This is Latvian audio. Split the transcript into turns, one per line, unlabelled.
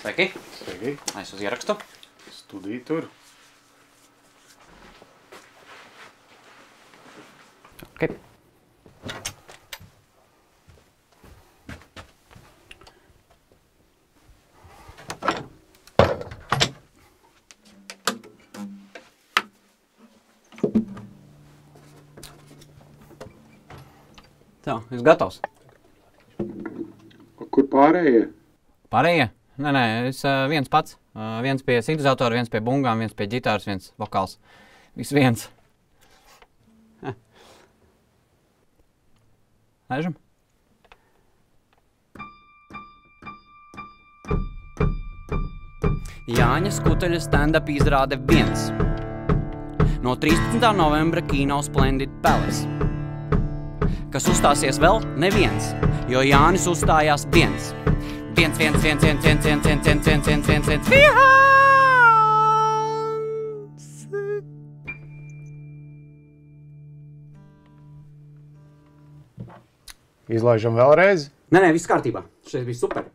Sveiki.
Sveiki.
Es uz ierakstu.
Studiju tur.
Ok. Tā, es gatavs.
Kur pārējie?
Pārējie? Nē, es viens pats. Viens pie sintezatora, viens pie bungām, viens pie ģitāras, viens vokāls. Viss viens. Lēžam? Jāņa Skuteļa stand-up izrāde 1. No 13. novembra kino Splendid Palace. Kas uzstāsies vēl? Neviens, jo Jānis uzstājās 1. 1, 1, 1, 1, 1, 1, 1, 1, 1, 1, 1, 1, 1, 1.
Izlaižam vēlreiz.
Nē, viss kārtībā. Šeit bija super.